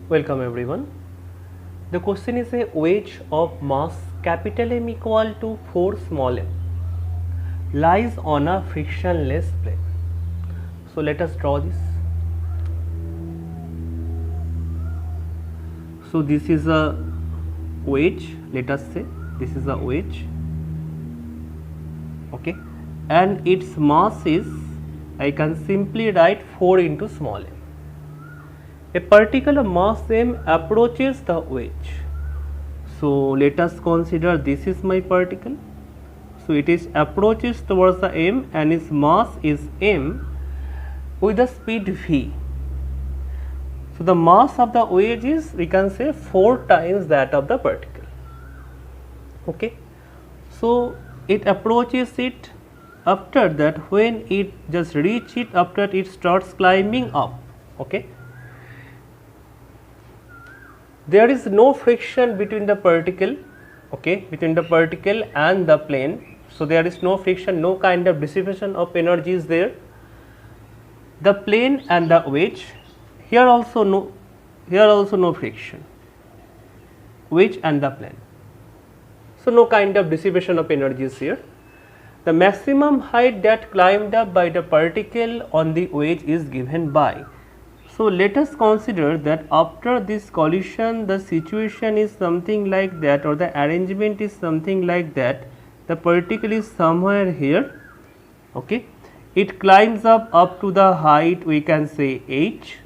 Welcome everyone. The question is a wedge of mass capital M equal to 4 small m lies on a frictionless plane. So let us draw this. So this is a wedge, let us say this is a wedge, okay, and its mass is, I can simply write 4 into small m. A particular mass m approaches the wedge. So let us consider this is my particle. So it is approaches towards the m and its mass is m with the speed v. So the mass of the wedge is, we can say, 4 times that of the particle. Okay. So it approaches it. After that, when it just reach it, after it starts climbing up. Okay. There is no friction between the particle, okay, between the particle and the plane. So there is no friction, no kind of dissipation of energy is there. The plane and the wedge, here also no friction, wedge and the plane. So no kind of dissipation of energy is here. The maximum height that climbed up by the particle on the wedge is given by. So let us consider that after this collision the situation is something like that, or the arrangement is something like that. The particle is somewhere here, okay, it climbs up to the height, we can say h,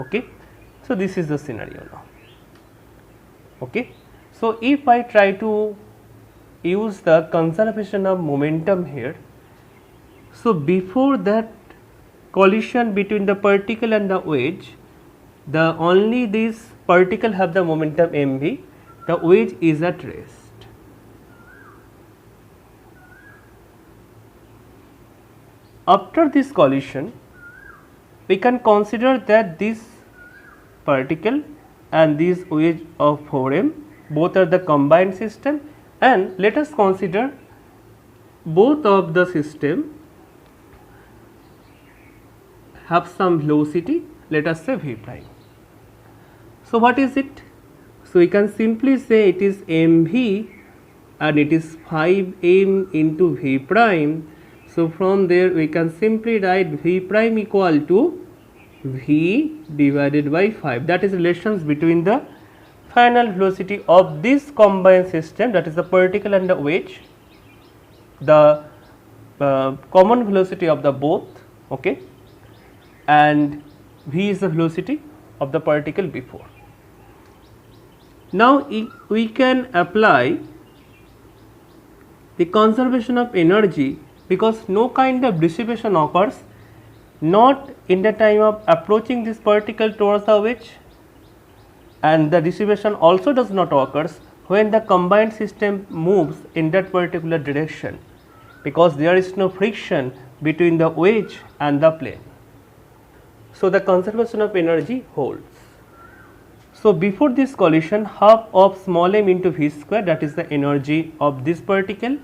okay. So this is the scenario now, okay. So if I try to use the conservation of momentum here, so before that collision between the particle and the wedge, the only this particle have the momentum mv, the wedge is at rest. After this collision, we can consider that this particle and this wedge of 4m both are the combined system, and let us consider both of the system have some velocity, let us say v prime. So what is it? So we can simply say it is mv and it is 5m into v prime. So from there we can simply write v prime equal to v divided by 5. That is relations between the final velocity of this combined system, that is the particle and the wedge, the common velocity of the both, okay, and v is the velocity of the particle before. Now we can apply the conservation of energy, because no kind of dissipation occurs, not in the time of approaching this particle towards the wedge, and the dissipation also does not occurs when the combined system moves in that particular direction, because there is no friction between the wedge and the plane. So the conservation of energy holds. So before this collision, half of small m into v square, that is the energy of this particle,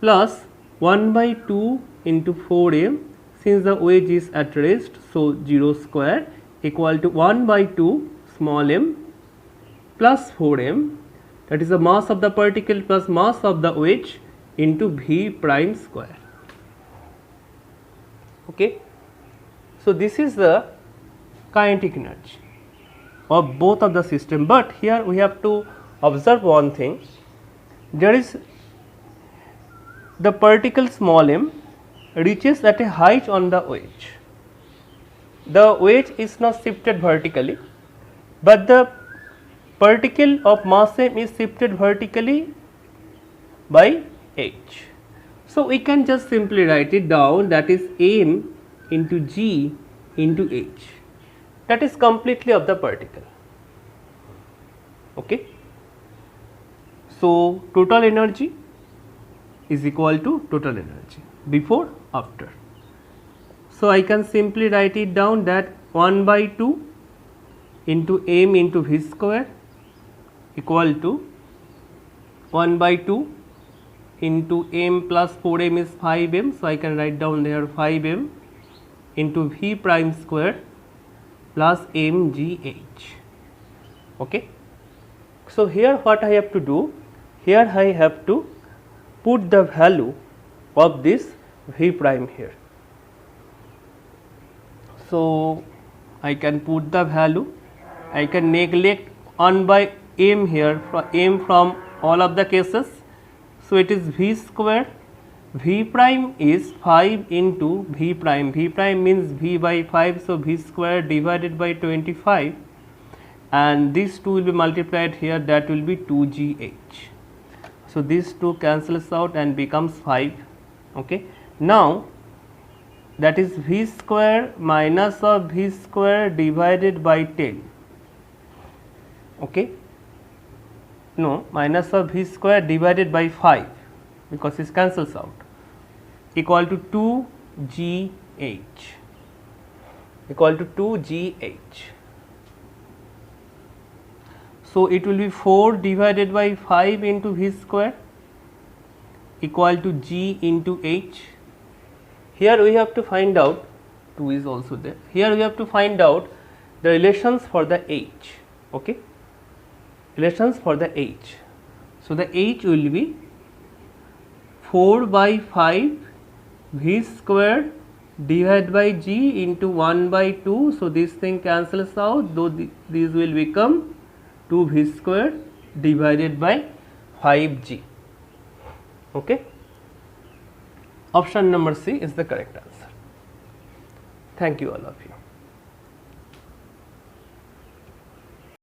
plus 1 by 2 into 4m, since the wedge is at rest, so 0 square, equal to 1 by 2 small m plus 4m, that is the mass of the particle plus mass of the wedge, into v prime square, okay. So this is the kinetic energy of both of the system, but here we have to observe one thing. There is the particle small m reaches at a height on the wedge. The wedge is not shifted vertically, but the particle of mass m is shifted vertically by h. So we can just simply write it down, that is m into g into h, that is completely of the particle, okay. So total energy is equal to total energy before, after. So I can simply write it down that 1 by 2 into m into v square equal to 1 by 2 into m plus 4m is 5m. So I can write down there 5m into v prime square plus mgh. Okay. So here what I have to do, here I have to put the value of this V prime here. So I can put the value, I can neglect 1 by m here, m from all of the cases. So it is V square, V prime is 5 into V prime, V prime means V by 5, so V square divided by 25, and these two will be multiplied here, that will be 2gh. So these two cancels out and becomes 5. Okay. Now that is V square minus of V square divided by 10. Okay. No, minus of V square divided by 5, because it cancels out, equal to 2gh, equal to 2gh. So it will be 4 divided by 5 into V square equal to g into h. Here we have to find out, 2 is also there, here we have to find out the relations for the h. Okay, relations for the h. So the h will be 4 by 5 V square divided by g into 1 by 2. So this thing cancels out, though these will become 2V square divided by 5g. Okay. Option number C is the correct answer. Thank you all of you.